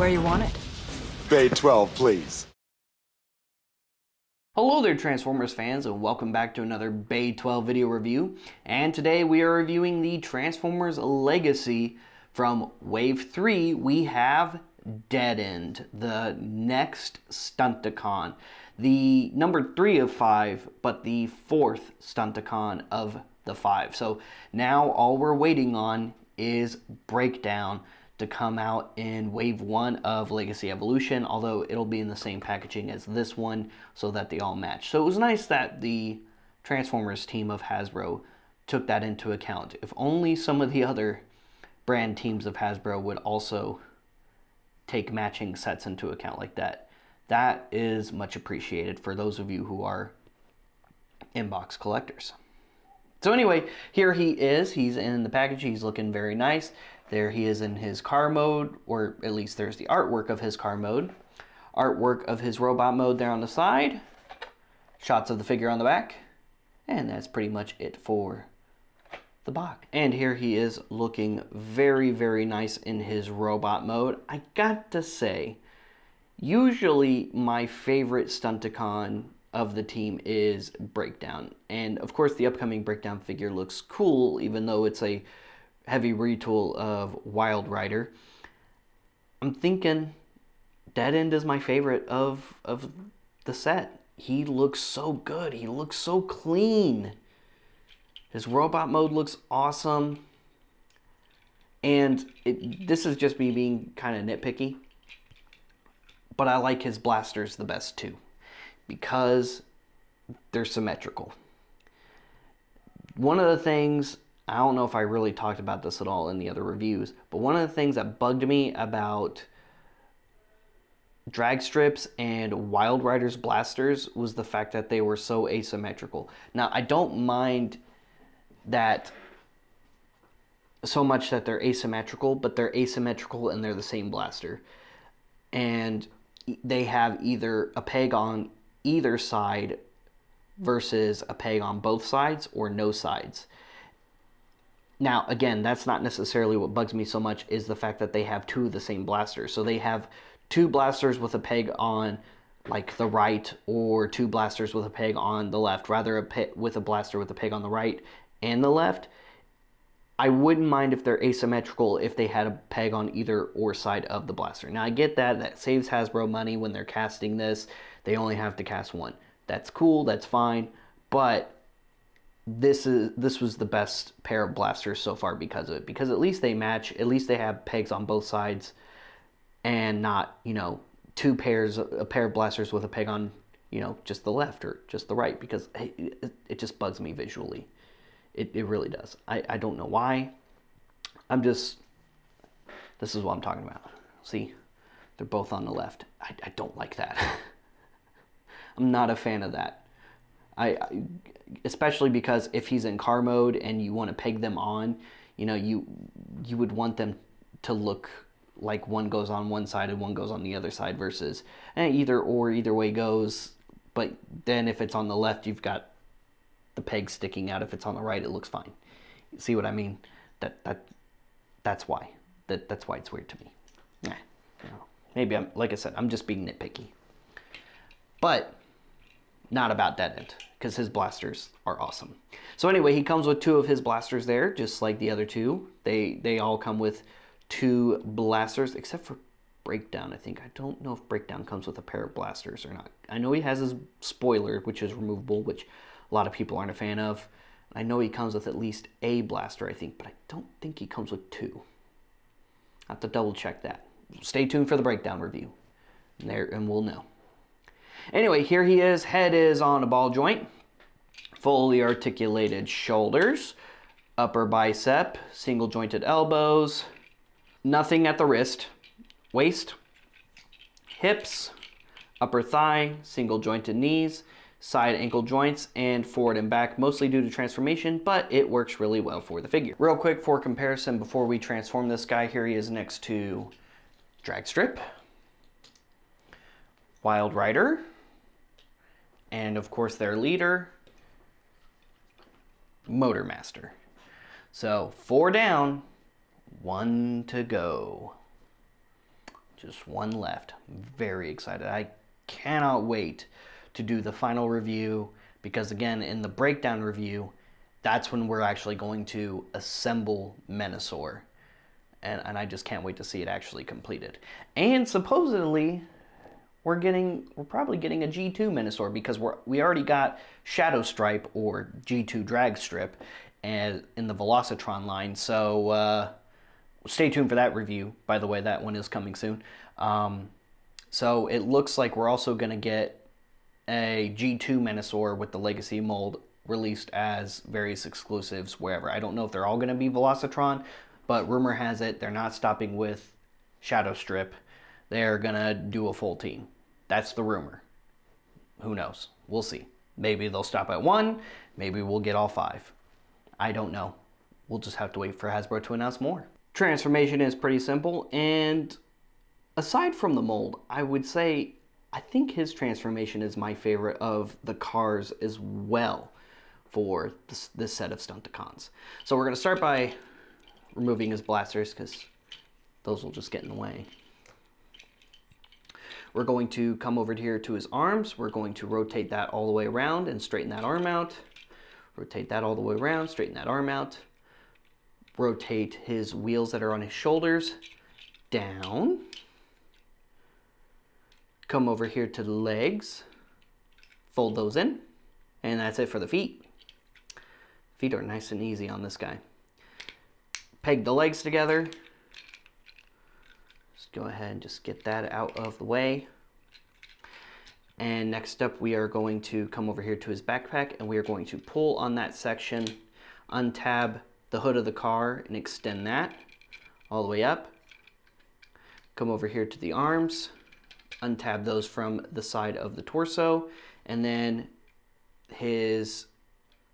where you want it. Bay 12, please. Hello there, Transformers fans, and welcome back to another Bay 12 video review. And today we are reviewing the Transformers Legacy. From Wave 3, we have Deadend, the next Stunticon. The number 3 of 5, but the 4th Stunticon of the 5. So now all we're waiting on is Breakdown to come out in Wave 1 of Legacy Evolution, although it'll be in the same packaging as this one so that they all match. So it was nice that the Transformers team of Hasbro took that into account. If only some of the other brand teams of Hasbro would also take matching sets into account like that. That is much appreciated for those of you who are inbox collectors. So anyway, here he is. He's in the package. He's looking very nice. There he is in his car mode, or at least there's the artwork of his car mode. Artwork of his robot mode there on the side. Shots of the figure on the back. And that's pretty much it for the box. And here he is looking very, very nice in his robot mode. I got to say, usually my favorite Stunticon of the team is Breakdown. And of course the upcoming Breakdown figure looks cool, even though it's a heavy retool of Wild Rider. I'm thinking Deadend is my favorite of the set. He looks so good. He looks so clean. His robot mode looks awesome. And this is just me being kind of nitpicky, but I like his blasters the best too, because they're symmetrical. One of the things, I don't know if I really talked about this at all in the other reviews, but one of the things that bugged me about drag strips and Wild Rider's blasters was the fact that they were so asymmetrical. Now, I don't mind that so much that they're asymmetrical, but they're asymmetrical and they're the same blaster. And they have either a peg on either side versus a peg on both sides or no sides. Now, again, that's not necessarily what bugs me so much, is the fact that they have two of the same blasters. So they have two blasters with a peg on like the right, or two blasters with a peg on the left, rather with a blaster with a peg on the right and the left. I wouldn't mind if they're asymmetrical if they had a peg on either or side of the blaster. Now, I get that saves Hasbro money when they're casting this. They only have to cast one. That's cool, that's fine, but this was the best pair of blasters so far because of it. Because at least they match, at least they have pegs on both sides, and not, you know, a pair of blasters with a peg on, you know, just the left or just the right, because it just bugs me visually. It really does. I don't know why. This is what I'm talking about. See, they're both on the left. I don't like that. I'm not a fan of that. Especially because if he's in car mode and you want to peg them on, you know, you would want them to look like one goes on one side and one goes on the other side, versus either way goes. But then if it's on the left, you've got the peg sticking out. If it's on the right, it looks fine. See what I mean? That's why. That's why it's weird to me. You know, maybe like I said, I'm just being nitpicky. But not about Deadend, because his blasters are awesome. So anyway, he comes with two of his blasters there, just like the other two. They all come with two blasters, except for Breakdown, I think. I don't know if Breakdown comes with a pair of blasters or not. I know he has his spoiler, which is removable, which a lot of people aren't a fan of. I know he comes with at least a blaster, I think, but I don't think he comes with two. I have to double check that. Stay tuned for the Breakdown review, and we'll know. Anyway, here he is. Head is on a ball joint. Fully articulated shoulders. Upper bicep. Single jointed elbows. Nothing at the wrist. Waist. Hips. Upper thigh. Single jointed knees. Side ankle joints, and forward and back, mostly due to transformation, but it works really well for the figure. Real quick for comparison, before we transform this guy, here he is next to Dragstrip, Wild Rider, and of course their leader, Motormaster. So 4 down, 1 to go. Just one left. Very excited. I cannot wait to do the final review because, again, in the breakdown review, that's when we're actually going to assemble Menasor. And I just can't wait to see it actually completed. And supposedly, we're probably getting a G2 Menasor because we already got Shadow Stripe or G2 Drag Strip and in the Velocitron line. So stay tuned for that review. By the way, that one is coming soon. So it looks like we're also going to get a G2 Menasor with the Legacy mold released as various exclusives wherever. I don't know if they're all going to be Velocitron, but rumor has it they're not stopping with Shadow Strip. They're going to do a full team. That's the rumor. Who knows? We'll see. Maybe they'll stop at 1. Maybe we'll get all 5. I don't know. We'll just have to wait for Hasbro to announce more. Transformation is pretty simple, and aside from the mold, I would say I think his transformation is my favorite of the cars as well for this set of Stunticons. So we're going to start by removing his blasters because those will just get in the way. We're going to come over here to his arms. We're going to rotate that all the way around and straighten that arm out. Rotate that all the way around, straighten that arm out. Rotate his wheels that are on his shoulders down. Come over here to the legs. Fold those in. And that's it for the feet. Feet are nice and easy on this guy. Peg the legs together. Go ahead and just get that out of the way. And next up, we are going to come over here to his backpack and we are going to pull on that section, untab the hood of the car and extend that all the way up. Come over here to the arms, untab those from the side of the torso, and then his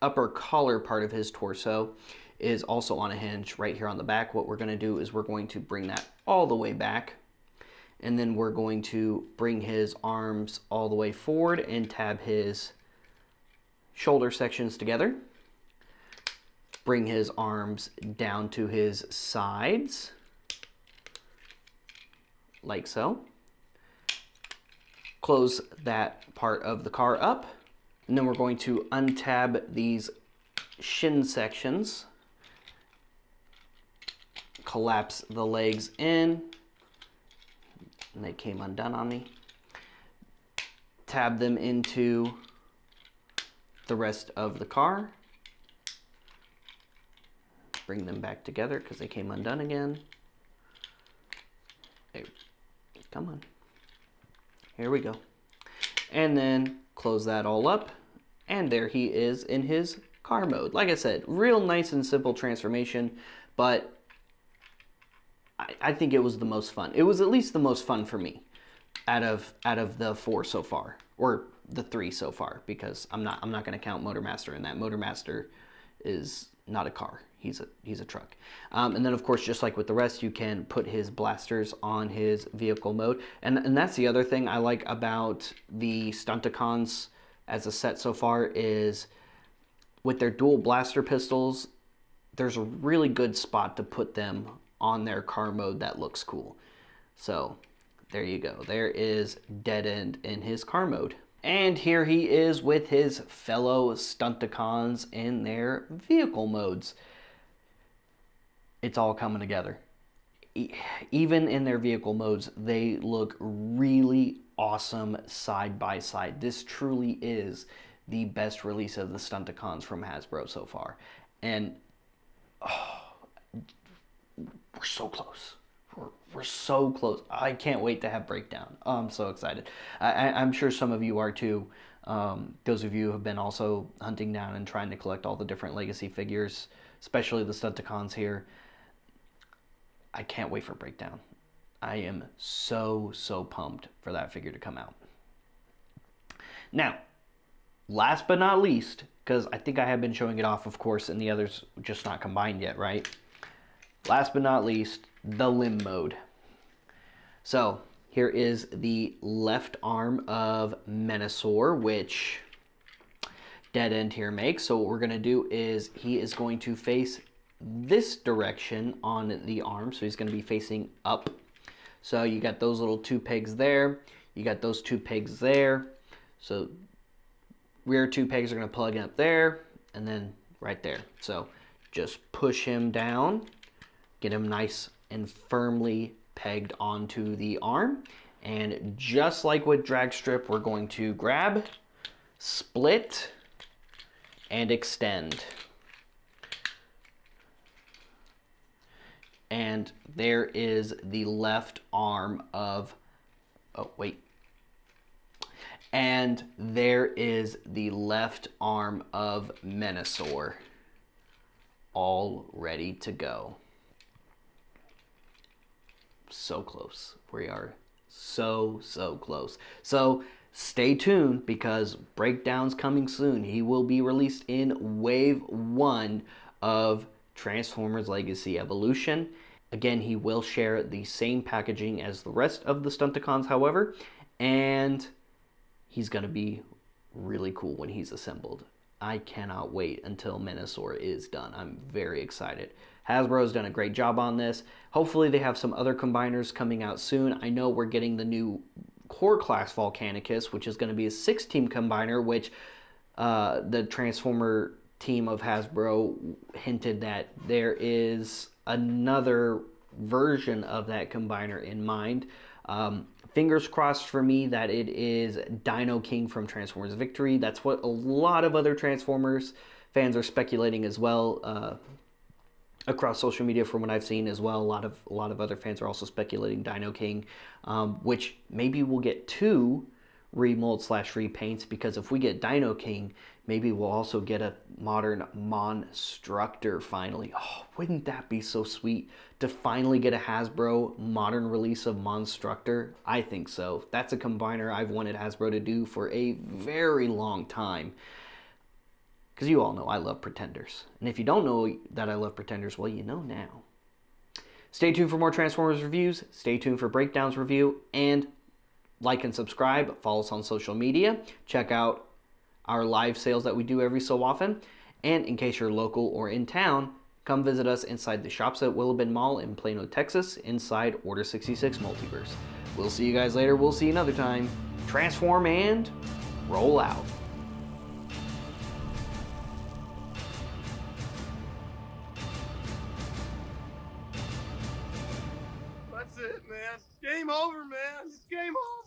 upper collar part of his torso is also on a hinge right here on the back. What we're going to do is we're going to bring that all the way back, and then we're going to bring his arms all the way forward and tab his shoulder sections together. Bring his arms down to his sides, like so. Close that part of the car up, and then we're going to untab these shin sections. Collapse the legs in, and they came undone on me. Tab them into the rest of the car. Bring them back together because they came undone again. Hey, come on. Here we go. And then close that all up, and there he is in his car mode. Like I said, real nice and simple transformation, but I think it was the most fun. It was at least the most fun for me out of the 4 so far, or the 3 so far, because I'm not going to count Motormaster in that. Motormaster is not a car. He's a truck. And then of course, just like with the rest, you can put his blasters on his vehicle mode, and that's the other thing I like about the Stunticons as a set so far is with their dual blaster pistols. There's a really good spot to put them on their car mode that looks cool. So there you go. There is Deadend in his car mode. And here he is with his fellow Stunticons in their vehicle modes. It's all coming together. Even in their vehicle modes, they look really awesome side by side. This truly is the best release of the Stunticons from Hasbro so far. And we're so close. We're so close. I can't wait to have breakdown. Oh, I'm so excited. I'm sure some of you are too. Those of you who have been also hunting down and trying to collect all the different legacy figures, especially the Stunticons here. I can't wait for breakdown. I am so pumped for that figure to come out. Now, last but not least, because I think I have been showing it off, of course, and the others just not combined yet, right? Last but not least, the limb mode. So here is the left arm of Menasor, which Deadend here makes. So what we're going to do is he is going to face this direction on the arm. So he's going to be facing up. So you got those little 2 pegs there. You got those 2 pegs there. So rear 2 pegs are going to plug up there and then right there. So just push him down, get him nice and firmly pegged onto the arm. And just like with drag strip, we're going to grab, split, and extend. And there is the left arm of, oh wait. And there is the left arm of Menasor, all ready to go. So close. We are so close. So stay tuned because Breakdown's coming soon. He will be released in Wave 1 of Transformers Legacy Evolution. Again, he will share the same packaging as the rest of the Stunticons, however, and he's going to be really cool when he's assembled. I cannot wait until Menasor is done. I'm very excited. Hasbro's done a great job on this. Hopefully they have some other combiners coming out soon. I know we're getting the new Core Class Volcanicus, which is going to be a 6-team combiner, which the Transformer team of Hasbro hinted that there is another version of that combiner in mind. Fingers crossed for me that it is Dino King from Transformers Victory. That's what a lot of other Transformers fans are speculating as well. Across social media, from what I've seen as well, a lot of other fans are also speculating Dino King, which maybe we'll get 2 remold / repaints, because if we get Dino King, maybe we'll also get a modern Monstructor finally. Oh, wouldn't that be so sweet to finally get a Hasbro modern release of Monstructor? I think so. That's a combiner I've wanted Hasbro to do for a very long time. Because you all know I love Pretenders. And if you don't know that I love Pretenders, well, you know now. Stay tuned for more Transformers reviews. Stay tuned for Breakdown's review. And like and subscribe. Follow us on social media. Check out our live sales that we do every so often. And in case you're local or in town, come visit us inside the shops at Willow Bend Mall in Plano, Texas, inside Order 66 Multiverse. We'll see you guys later. We'll see you another time. Transform and roll out. That's it, man. Game over, man. It's game over.